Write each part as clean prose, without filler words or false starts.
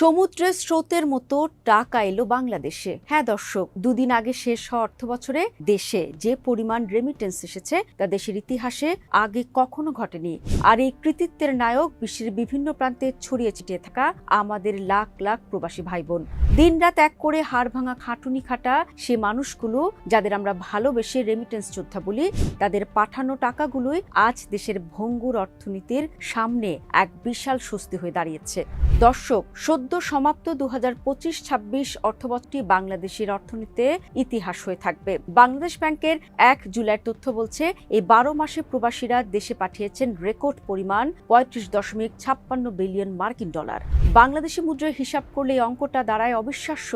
সমুদ্রের স্রোতের মতো টাকা এলো বাংলাদেশে। হ্যাঁ দর্শক, দুদিন আগে শেষ হওয়া অর্থবছরে দেশে যে পরিমাণ রেমিটেন্স এসেছে তা দেশের ইতিহাসে আগে কখনো ঘটেনি। আর এই কৃতিত্বের নায়ক বিশ্বের বিভিন্ন প্রান্তে ছড়িয়ে ছিটিয়ে থাকা আমাদের লাখ লাখ প্রবাসী ভাই বোন। দিনরাত এক করে হাড় ভাঙা খাটুনি খাটা সে মানুষগুলো যাদের আমরা ভালোবেসে রেমিটেন্স যোদ্ধা বলি, তাদের পাঠানো টাকাগুলোই আজ দেশের ভঙ্গুর অর্থনীতির সামনে এক বিশাল স্বস্তি হয়ে দাঁড়িয়েছে। দর্শক, সদ্য সমাপ্ত 2025-26 অর্থবছরটি বাংলাদেশের অর্থনীতিতে ইতিহাস হয়ে থাকবে। বাংলাদেশ ব্যাংকের 1 জুলাইয়ের তথ্য বলছে, এই 12 মাসে প্রবাসীরা দেশে পাঠিয়েছেন রেকর্ড পরিমাণ 35.56 বিলিয়ন মার্কিন ডলার। বাংলাদেশি মুদ্রায় হিসাব করলে এই অঙ্কটা দাঁড়ায় অবিশ্বাস্য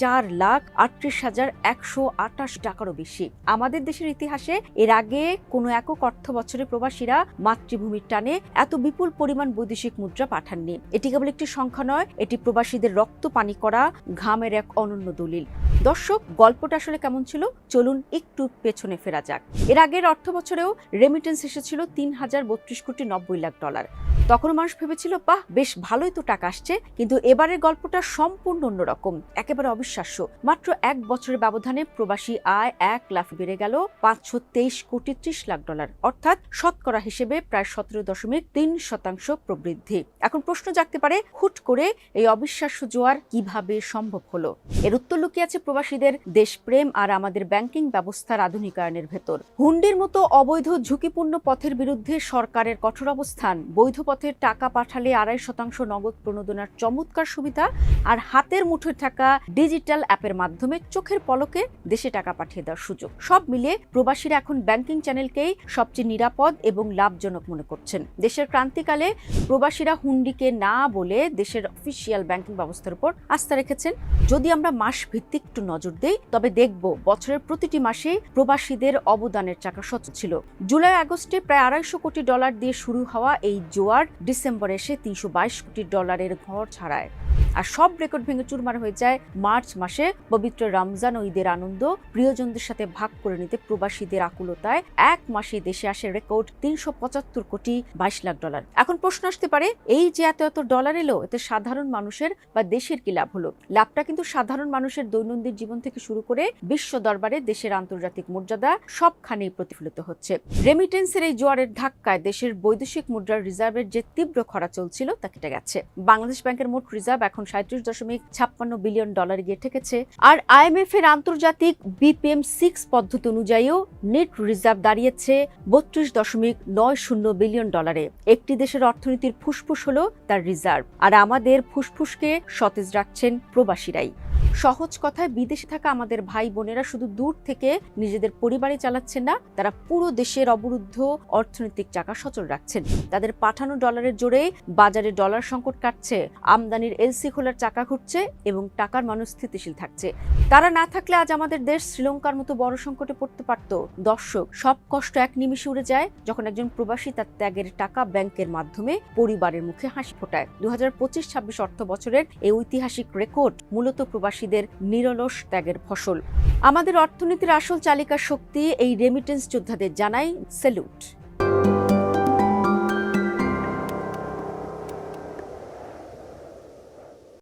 4,38,128 টাকারও বেশি। আমাদের দেশের ইতিহাসে এর আগে কোনো একক অর্থ বছরে প্রবাসীরা মাতৃভূমির টানে এত বিপুল পরিমাণ বৈদেশিক মুদ্রা পাঠাননি। এটি কেবল একটি সংখ্যা নয়, এটি প্রবাসীদের রক্ত পানি করা ঘামের এক অনন্য দলিল। দর্শক, গল্পটা আসলে কেমন ছিল চলুন একটু পেছনে ফেরা যাক। এর আগের অর্থ বছরেও রেমিটেন্স এসেছিল 3,032,90,00,000 ডলার। তখন মানুষ ভেবেছিল, বাহ, বেশ ভালোই তো টাকা আসছে। কিন্তু এবারের গল্পটা সম্পূর্ণ অন্যরকম, একেবারে অবিশ্বাস্য। মাত্র এক বছরের ব্যবধানে প্রবাসী আয় 1 লাখ বেড়ে গেল 523,30,00,000 ডলার, অর্থাৎ শতকরা হিসেবে প্রায় 17.3% প্রবৃদ্ধি। এখন প্রশ্ন জাগতে পারে, হুট করে এই অবিশ্বাস্য জোয়ার কিভাবে সম্ভব হলো? এর উত্তর লুকিয়ে আছে প্রবাসীদের দেশপ্রেম আর আমাদের ব্যাংকিং ব্যবস্থার আধুনিকায়নের ভেতর। হুন্ডির মতো অবৈধ ঝুঁকিপূর্ণ পথের বিরুদ্ধে সরকারের কঠোর অবস্থান, বৈধ পথে টাকা পাঠালে 2.5% নগদ প্রণোদনার চমৎকার সুবিধা, আর হাতের মুঠোয় থাকা ডিজিটাল অ্যাপের মাধ্যমে চোখের পলকে দেশে টাকা পাঠিয়ে দেওয়ার সুযোগ, সব মিলিয়ে প্রবাসীরা এখন ব্যাংকিং চ্যানেলকেই সবচেয়ে নিরাপদ এবং লাভজনক মনে করছেন। দেশের ক্রান্তিকালে প্রবাসীরা হুন্ডিকে না বলে দেশের অফিসিয়াল ব্যাংকিং ব্যবস্থার উপর আস্থা রেখেছেন। যদি আমরা মাস ভিত্তিক একটু নজর দেই, তবে দেখব বছরের প্রতিটি মাসে প্রবাসীদের অবদানের চাকা সচল ছিল। জুলাই আগস্টে প্রায় 250 কোটি ডলার দিয়ে শুরু হওয়া এই জোয়ার ডিসেম্বরে এসে 322 কোটি ডলারের ঘর ছাড়ায়। আর সব রেকর্ড ভেঙে চুরমার হয়ে যায় মার্চ মাসে পবিত্র রমজান ও ঈদের আনন্দ প্রিয়জনদের সাথে ভাগ করে নিতে প্রবাসীদের আকুলতায় এক মাসে দেশে আসে রেকর্ড 375 কোটি 22 লাখ ডলার। এখন প্রশ্ন আসতে পারে, এই যে এত ডলার এলো, এতে সাধারণ মানুষের বা দেশের কি লাভ হলো? লাভটা কিন্তু সাধারণ মানুষের দৈনন্দিন জীবন থেকে শুরু করে বিশ্ব দরবারে দেশের আন্তর্জাতিক মর্যাদা সবখানেই প্রতিফলিত হচ্ছে। রেমিটেন্সের এই জোয়ারের ধাক্কায় দেশের বৈদেশিক মুদ্রার রিজার্ভের যে তীব্র খরা চলছিল তা কেটে গেছে। বাংলাদেশ ব্যাংকের মোট রিজার্ভ এখন 37.56 বিলিয়ন ডলারে গিয়ে ঠেকেছে। আর IMF এর আন্তর্জাতিক BPM6 পদ্ধতি অনুযায়ীও নেট রিজার্ভ দাঁড়িয়েছে 32.90 বিলিয়ন ডলারে। একটি দেশের অর্থনীতির ফুসফুস হলো তার রিজার্ভ, আর আমাদের ফুসফুসকে সতেজ রাখছেন প্রবাসীরাই। সহজ কথায়, বিদেশে থাকা আমাদের ভাই বোনেরা শুধু দূর থেকে নিজেদের পরিবারে চালাচ্ছেন না, তারা পুরো দেশের অবরুদ্ধ অর্থনৈতিক চাকা সচল রাখছেন। তাদের পাঠানো ডলারের জোরে বাজারে ডলার সংকট কাটছে, আমদানির এলসি খোলার চাকা ঘুরছে এবং টাকার মানুষ স্থিতিশীল থাকছে। তারা না থাকলে আজ আমাদের দেশ শ্রীলঙ্কার মতো বড় সংকটে পড়তে পারত। দর্শক, সব কষ্ট এক নিমিষে উড়ে যায় যখন একজন প্রবাসী তার ত্যাগের টাকা ব্যাংকের মাধ্যমে পরিবারের মুখে হাসি ফোটায়। 2025-26 অর্থ বছরের এই ঐতিহাসিক রেকর্ড মূলত প্রবাসীদের নিরলস ত্যাগের ফসল। আমাদের অর্থনীতির আসল চালিকা শক্তি এই রেমিটেন্স যোদ্ধাদের জানাই স্যালুট।